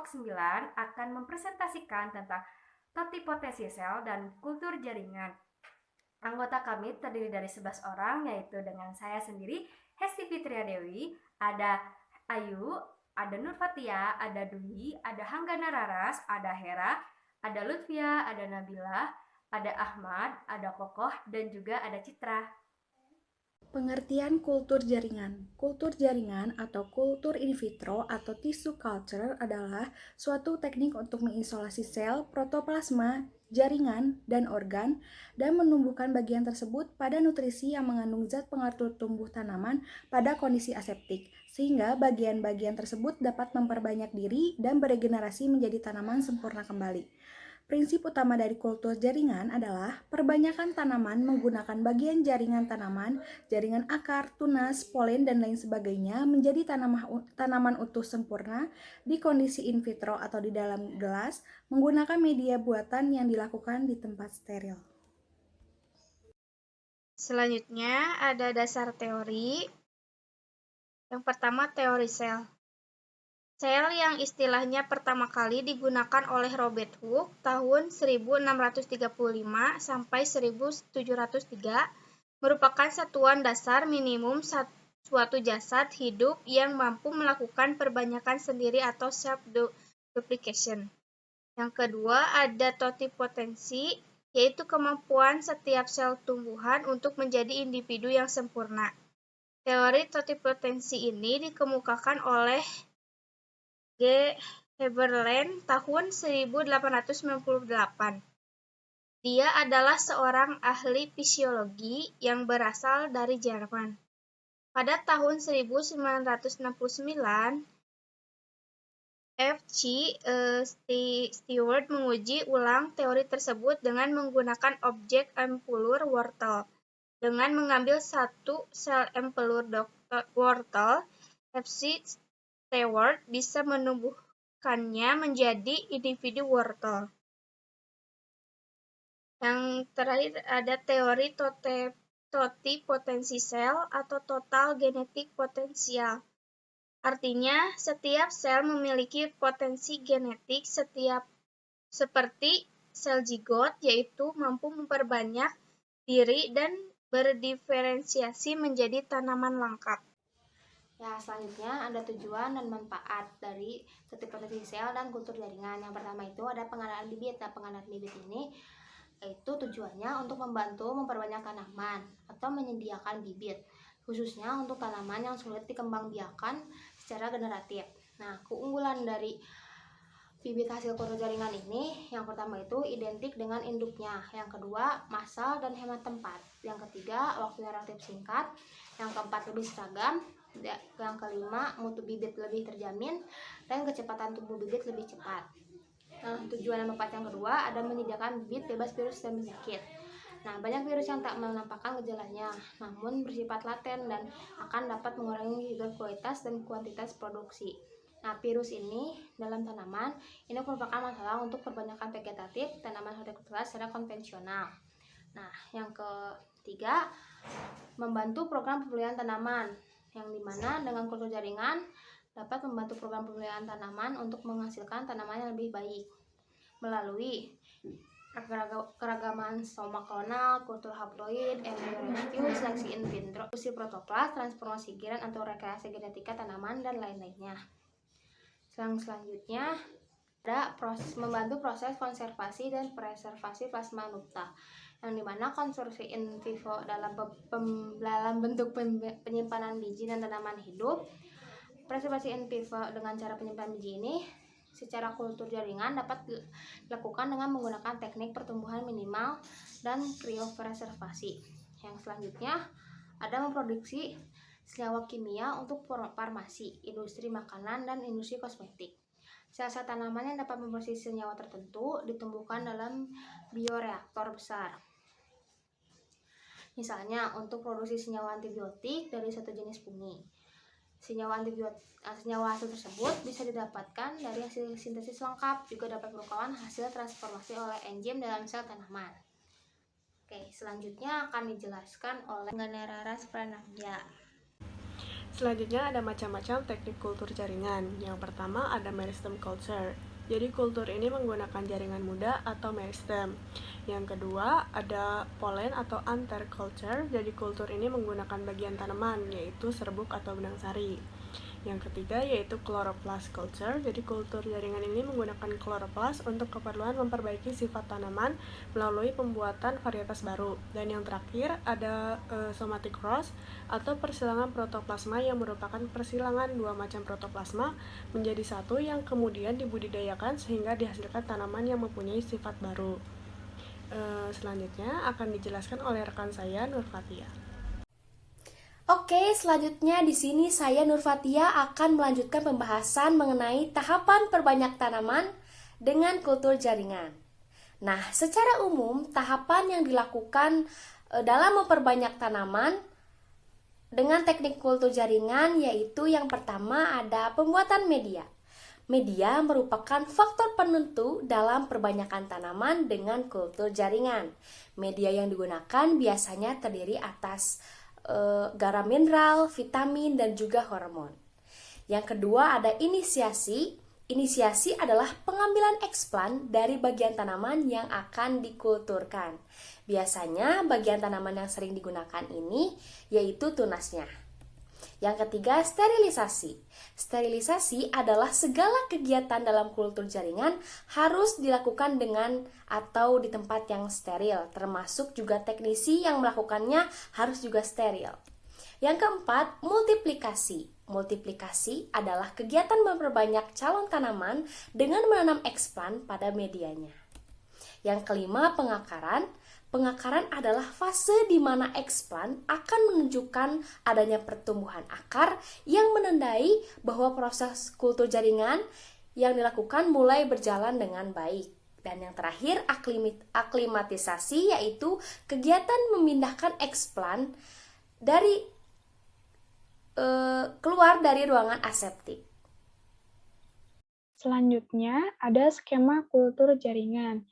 kelompok 9 akan mempresentasikan tentang totipotensi sel dan kultur jaringan. Anggota kami terdiri dari 11 orang, yaitu dengan saya sendiri, Hesti Fitria Dewi, ada Ayu, ada Nur Fatia, ada Dwi, ada Hanggana Raras, ada Hera, ada Lutfia, ada Nabila, ada Ahmad, ada Kokoh, dan juga ada Citra. Pengertian kultur jaringan. Kultur jaringan atau kultur in vitro atau tissue culture adalah suatu teknik untuk mengisolasi sel, protoplasma, jaringan, dan organ, dan menumbuhkan bagian tersebut pada nutrisi yang mengandung zat pengatur tumbuh tanaman pada kondisi aseptik, sehingga bagian-bagian tersebut dapat memperbanyak diri dan beregenerasi menjadi tanaman sempurna kembali. Prinsip utama dari kultur jaringan adalah perbanyakan tanaman menggunakan bagian jaringan tanaman, jaringan akar, tunas, polen, dan lain sebagainya menjadi tanaman utuh sempurna di kondisi in vitro atau di dalam gelas menggunakan media buatan yang dilakukan di tempat steril. Selanjutnya ada dasar teori. Yang pertama, teori sel. Sel yang istilahnya pertama kali digunakan oleh Robert Hooke tahun 1635 sampai 1703 merupakan satuan dasar minimum suatu jasad hidup yang mampu melakukan perbanyakan sendiri atau self-duplication. Yang kedua ada totipotensi, yaitu kemampuan setiap sel tumbuhan untuk menjadi individu yang sempurna. Teori totipotensi ini dikemukakan oleh G. Heberlein tahun 1898. Dia adalah seorang ahli fisiologi yang berasal dari Jerman. Pada tahun 1969, F. C. Stewart menguji ulang teori tersebut dengan menggunakan objek empulur wortel. Dengan mengambil satu sel empulur wortel, F. C. Stewart bisa menumbuhkannya menjadi individu wortel. Yang terakhir ada teori totipotensi sel atau total genetik potensial. Artinya, setiap sel memiliki potensi genetik seperti sel zigot, yaitu mampu memperbanyak diri dan berdiferensiasi menjadi tanaman lengkap. Ya, selanjutnya ada tujuan dan manfaat dari totipotensi sel dan kultur jaringan. Yang pertama itu ada pengadaan bibit. Nah, pengadaan bibit ini itu tujuannya untuk membantu memperbanyak tanaman atau menyediakan bibit, khususnya untuk tanaman yang sulit dikembangbiakan secara generatif. Nah, keunggulan dari bibit hasil kultur jaringan ini, yang pertama itu identik dengan induknya, yang kedua massal dan hemat tempat, yang ketiga waktu relatif singkat, yang keempat lebih seragam, yang kelima mutu bibit lebih terjamin, dan kecepatan tumbuh bibit lebih cepat. Nah, tujuan dan manfaat yang kedua ada menyediakan bibit bebas virus dan penyakit. Nah, banyak virus yang tak menampakkan gejalanya, namun bersifat laten dan akan dapat mengurangi kualitas dan kuantitas produksi. Nah, virus ini dalam tanaman ini merupakan masalah untuk perbanyakan vegetatif tanaman hortikultura secara konvensional. Nah, yang ketiga, membantu program pemeliharaan tanaman, yang dimana dengan kultur jaringan dapat membantu program pemeliharaan tanaman untuk menghasilkan tanaman yang lebih baik melalui keragaman stoma klonal, kultur haploid, embryo rescue, seleksi in vitro, fusi protoplas, transformasi gen atau rekayasa genetika tanaman, dan lain-lainnya. Selanjutnya ada membantu proses konservasi dan preservasi plasma nupta, yang dimana konstruksi in vivo dalam bentuk penyimpanan biji dan tanaman hidup. Preservasi in vivo dengan cara penyimpanan biji ini secara kultur jaringan dapat dilakukan dengan menggunakan teknik pertumbuhan minimal dan kriopreservasi. Yang selanjutnya ada memproduksi senyawa kimia untuk farmasi, industri makanan, dan industri kosmetik. Sel-sel tanaman yang dapat memproduksi senyawa tertentu ditumbuhkan dalam bioreaktor besar. Misalnya untuk produksi senyawa antibiotik dari satu jenis fungi. Senyawa hasil tersebut bisa didapatkan dari hasil sintesis lengkap, juga dapat merupakan hasil transformasi oleh enzim dalam sel tanaman. Oke, selanjutnya akan dijelaskan oleh Hanggana Raras Pranagya. Selanjutnya ada macam-macam teknik kultur jaringan. Yang pertama ada meristem culture. Jadi kultur ini menggunakan jaringan muda atau meristem. Yang kedua ada pollen atau anther culture. Jadi kultur ini menggunakan bagian tanaman, yaitu serbuk atau benang sari. Yang ketiga yaitu chloroplast culture. Jadi kultur jaringan ini menggunakan chloroplast untuk keperluan memperbaiki sifat tanaman melalui pembuatan varietas baru. Dan yang terakhir ada somatic cross atau persilangan protoplasma yang merupakan persilangan dua macam protoplasma menjadi satu yang kemudian dibudidayakan sehingga dihasilkan tanaman yang mempunyai sifat baru. Selanjutnya akan dijelaskan oleh rekan saya Nur Fatia. Oke, selanjutnya di sini saya Nur Fatia akan melanjutkan pembahasan mengenai tahapan perbanyak tanaman dengan kultur jaringan. Nah, secara umum tahapan yang dilakukan dalam memperbanyak tanaman dengan teknik kultur jaringan yaitu yang pertama ada pembuatan media. Media merupakan faktor penentu dalam perbanyakan tanaman dengan kultur jaringan. Media yang digunakan biasanya terdiri atas garam mineral, vitamin, dan juga hormon. Yang kedua ada inisiasi. Inisiasi adalah pengambilan eksplan dari bagian tanaman yang akan dikulturkan. Biasanya bagian tanaman yang sering digunakan ini yaitu tunasnya. Yang ketiga, sterilisasi. Sterilisasi adalah segala kegiatan dalam kultur jaringan harus dilakukan dengan atau di tempat yang steril, termasuk juga teknisi yang melakukannya harus juga steril. Yang keempat, multiplikasi. Multiplikasi adalah kegiatan memperbanyak calon tanaman dengan menanam eksplan pada medianya. Yang kelima, pengakaran. Pengakaran adalah fase di mana eksplan akan menunjukkan adanya pertumbuhan akar yang menandai bahwa proses kultur jaringan yang dilakukan mulai berjalan dengan baik. Dan yang terakhir, aklimatisasi, yaitu kegiatan memindahkan eksplan dari keluar dari ruangan aseptik. Selanjutnya ada skema kultur jaringan.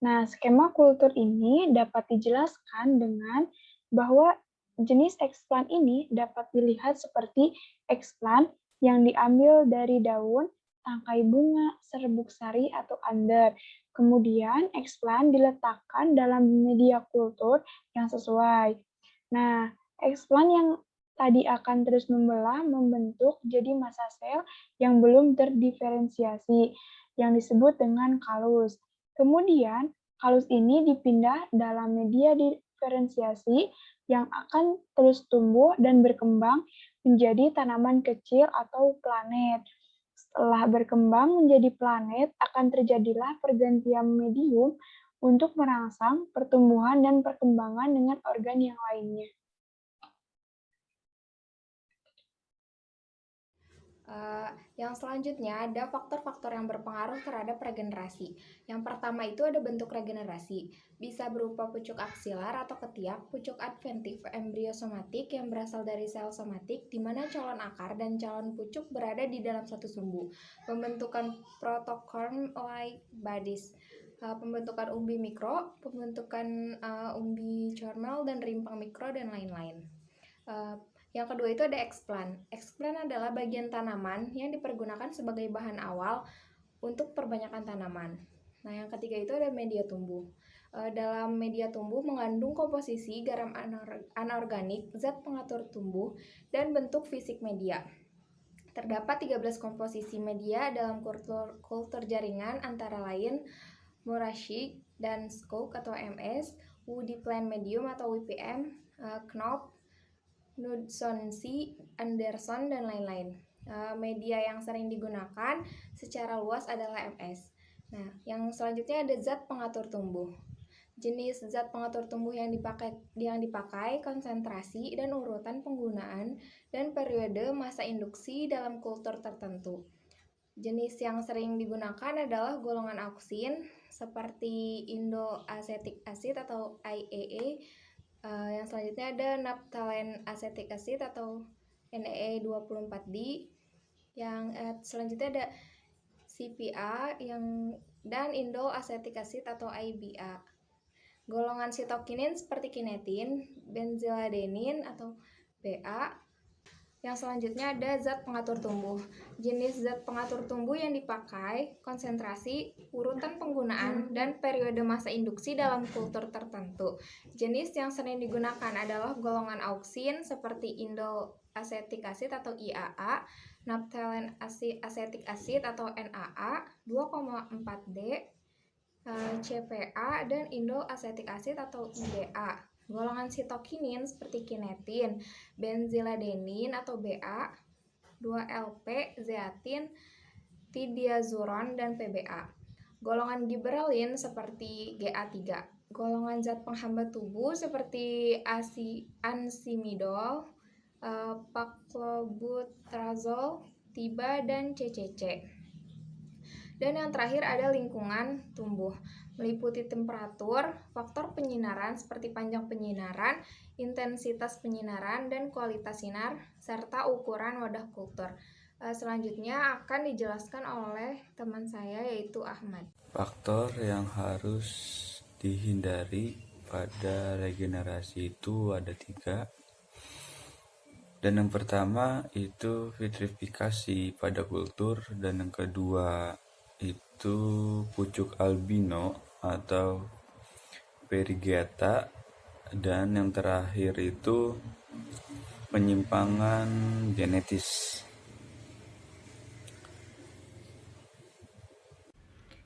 Nah, skema kultur ini dapat dijelaskan dengan bahwa jenis eksplan ini dapat dilihat seperti eksplan yang diambil dari daun, tangkai bunga, serbuk sari, atau under. Kemudian, eksplan diletakkan dalam media kultur yang sesuai. Nah, eksplan yang tadi akan terus membentuk jadi massa sel yang belum terdiferensiasi, yang disebut dengan kalus. Kemudian, kalus ini dipindah dalam media diferensiasi yang akan terus tumbuh dan berkembang menjadi tanaman kecil atau planet. Setelah berkembang menjadi planet, akan terjadilah pergantian medium untuk merangsang pertumbuhan dan perkembangan dengan organ yang lainnya. Yang selanjutnya ada faktor-faktor yang berpengaruh terhadap regenerasi. Yang pertama itu ada bentuk regenerasi. Bisa berupa pucuk aksilar atau ketiak, pucuk adventif embriosomatik yang berasal dari sel somatik, di mana calon akar dan calon pucuk berada di dalam satu sumbu. Pembentukan protocorm-like bodies. Pembentukan umbi mikro, pembentukan umbi cormel dan rimpang mikro, dan lain-lain. Yang kedua itu ada eksplan. Eksplan adalah bagian tanaman yang dipergunakan sebagai bahan awal untuk perbanyakan tanaman. Nah, yang ketiga itu ada media tumbuh. Dalam media tumbuh mengandung komposisi garam anorganik, zat pengatur tumbuh, dan bentuk fisik media. Terdapat 13 komposisi media dalam kultur jaringan antara lain Murashik dan Skoog atau MS, Woody Plant Medium atau WPM, Knopf, Knudsensi, Anderson, dan lain-lain. Media yang sering digunakan secara luas adalah MS. Nah, yang selanjutnya ada zat pengatur tumbuh. Jenis zat pengatur tumbuh yang dipakai, konsentrasi dan urutan penggunaan, dan periode masa induksi dalam kultur tertentu. Jenis yang sering digunakan adalah golongan auksin seperti indoacetic acid atau IAA. Yang selanjutnya ada naphthalene acetic acid atau NAA24D. Yang selanjutnya ada CPA dan indol acetic acid atau IBA. Golongan sitokinin seperti kinetin, benzyladenin atau BA, Yang selanjutnya ada zat pengatur tumbuh. Jenis zat pengatur tumbuh yang dipakai, konsentrasi, urutan penggunaan, dan periode masa induksi dalam kultur tertentu. Jenis yang sering digunakan adalah golongan auksin seperti indol asetik asid atau IAA, naphthalene asetik asid atau NAA, 2,4D, CPA, dan indol asetik asid atau IBA. Golongan sitokinin seperti kinetin, benziladenin atau BA, 2LP, zeatin, tidiazuron, dan PBA. Golongan giberelin seperti GA3. Golongan zat penghambat tubuh seperti ansimidol, paclobutrazol, TIBA, dan CCC. Dan yang terakhir ada lingkungan tumbuh, meliputi temperatur, faktor penyinaran seperti panjang penyinaran, intensitas penyinaran, dan kualitas sinar, serta ukuran wadah kultur. Selanjutnya akan dijelaskan oleh teman saya yaitu Ahmad. Faktor yang harus dihindari pada regenerasi itu ada 3. Dan yang pertama itu vitrifikasi pada kultur, dan yang kedua itu pucuk albino atau perigiata, dan yang terakhir itu penyimpangan genetis.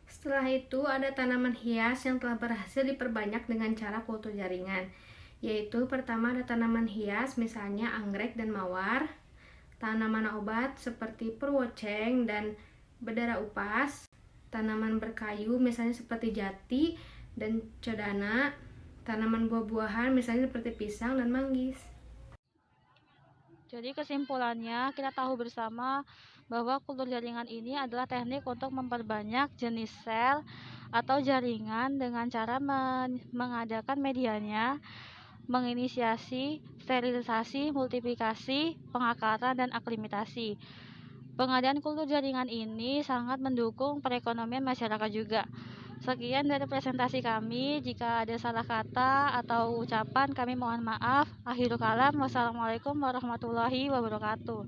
Setelah itu ada tanaman hias yang telah berhasil diperbanyak dengan cara kultur jaringan, yaitu pertama ada tanaman hias misalnya anggrek dan mawar, tanaman obat seperti purwoceng dan bedara upas, tanaman berkayu misalnya seperti jati dan codana, tanaman buah-buahan misalnya seperti pisang dan manggis. Jadi kesimpulannya kita tahu bersama bahwa kultur jaringan ini adalah teknik untuk memperbanyak jenis sel atau jaringan dengan cara mengadakan medianya, menginisiasi, sterilisasi, multiplikasi, pengakaran, dan aklimatasi. Pengadaan kultur jaringan ini sangat mendukung perekonomian masyarakat juga. Sekian dari presentasi kami. Jika ada salah kata atau ucapan, kami mohon maaf. Akhirul kalam. Wassalamualaikum warahmatullahi wabarakatuh.